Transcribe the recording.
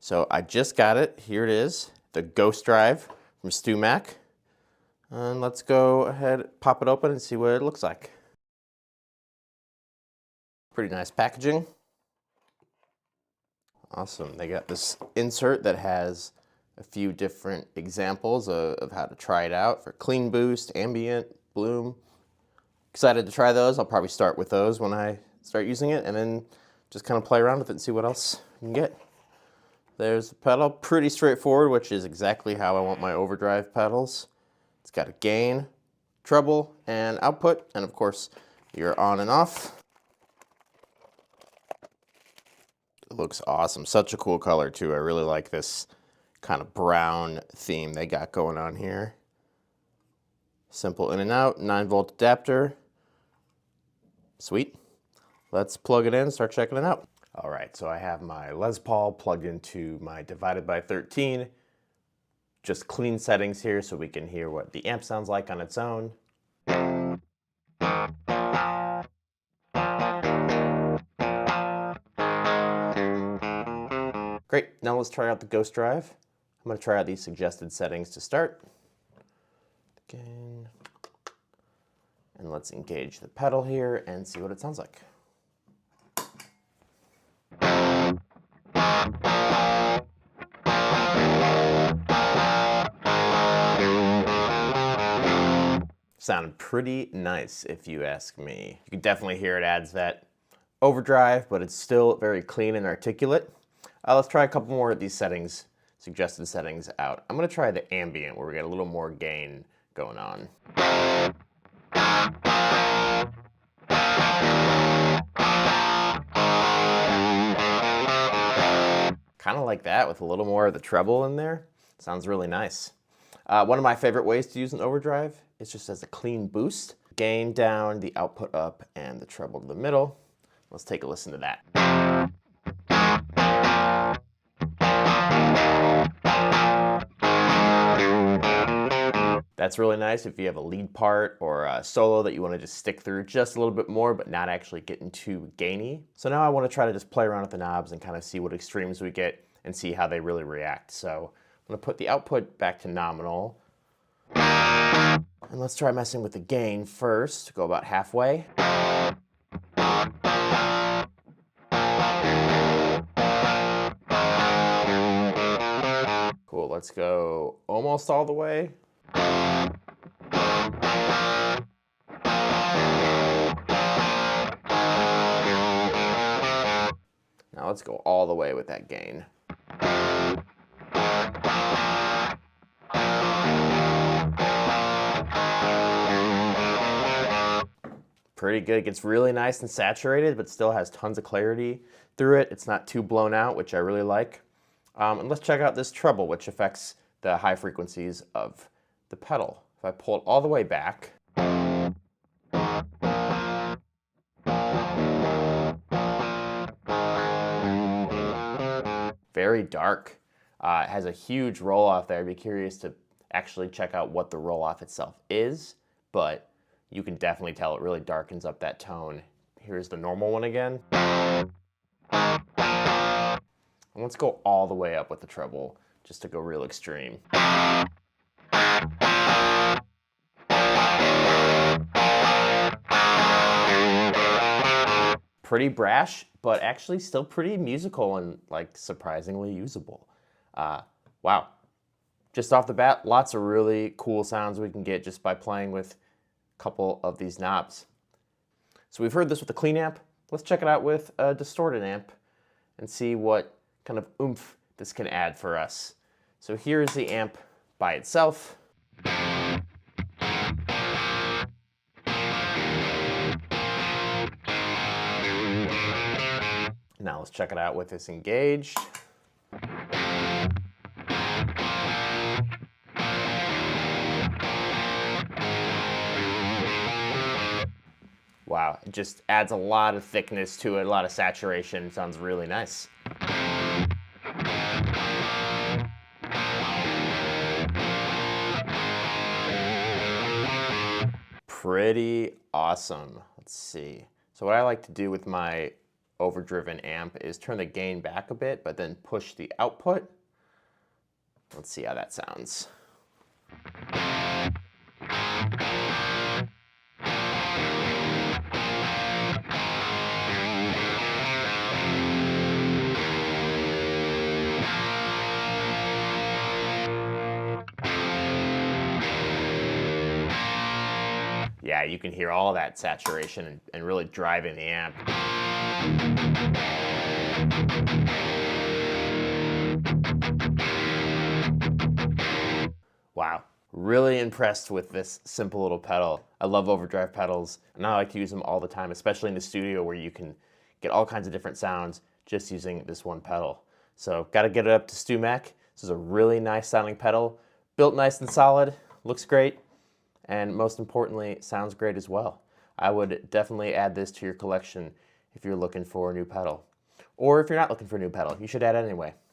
So I just got it. Here it is, the Ghost Drive from StewMac. And let's go ahead, pop it open and see what it looks like. Pretty nice packaging. Awesome. They got this insert that has a few different examples of how to try it out for clean boost, ambient, bloom. Excited to try those. I'll probably start with those when I start using it and then just kind of play around with it and see what else you can get. There's the pedal, pretty straightforward, which is exactly how I want my Overdrive pedals. It's got a gain, treble, and output, and of course, your on and off. It looks awesome. Such a cool color too. I really like this kind of brown theme they got going on here. Simple in and out, 9-volt adapter. Sweet. Let's plug it in and start checking it out. All right, so I have my Les Paul plugged into my divided by 13. Just clean settings here so we can hear what the amp sounds like on its own. Great, now let's try out the Ghost Drive. I'm going to try out these suggested settings to start. Again. And let's engage the pedal here and see what it sounds like. Sounded pretty nice if you ask me. You can definitely hear it adds that overdrive, but it's still very clean and articulate. Let's try a couple more of these settings, suggested settings out. I'm going to try the ambient where we get a little more gain going on. Kind of like that with a little more of the treble in there. Sounds really nice. One of my favorite ways to use an overdrive is just as a clean boost. Gain down, the output up, and the treble to the middle. Let's take a listen to that. That's really nice if you have a lead part or a solo that you want to just stick through just a little bit more, but not actually getting too gainy. So now I want to try to just play around with the knobs and kind of see what extremes we get and see how they really react. So I'm going to put the output back to nominal. And let's try messing with the gain first. Go about halfway. Cool, let's go almost all the way. Now let's go all the way with that gain. Pretty good. Gets really nice and saturated, but still has tons of clarity through it. It's not too blown out, which I really like. And let's check out this treble, which affects the high frequencies of the pedal. If I pull it all the way back, very dark. It has a huge roll-off there. I'd be curious to actually check out what the roll-off itself is, but you can definitely tell it really darkens up that tone. Here's the normal one again. And let's go all the way up with the treble, just to go real extreme. Pretty brash, but actually still pretty musical and like surprisingly usable. Wow. Just off the bat, lots of really cool sounds we can get just by playing with couple of these knobs. So we've heard this with a clean amp. Let's check it out with a distorted amp and see what kind of oomph this can add for us. So here's the amp by itself. Now let's check it out with this engaged. Wow, it just adds a lot of thickness to it, a lot of saturation. Sounds really nice. Pretty awesome. Let's see. So what I like to do with my overdriven amp is turn the gain back a bit, but then push the output. Let's see how that sounds. Yeah, you can hear all that saturation and really driving the amp. Wow, really impressed with this simple little pedal. I love overdrive pedals, and I like to use them all the time, especially in the studio where you can get all kinds of different sounds just using this one pedal. So got to get it up to StewMac. This is a really nice sounding pedal, built nice and solid, looks great, and most importantly, sounds great as well. I would definitely add this to your collection if you're looking for a new pedal. Or if you're not looking for a new pedal, you should add it anyway.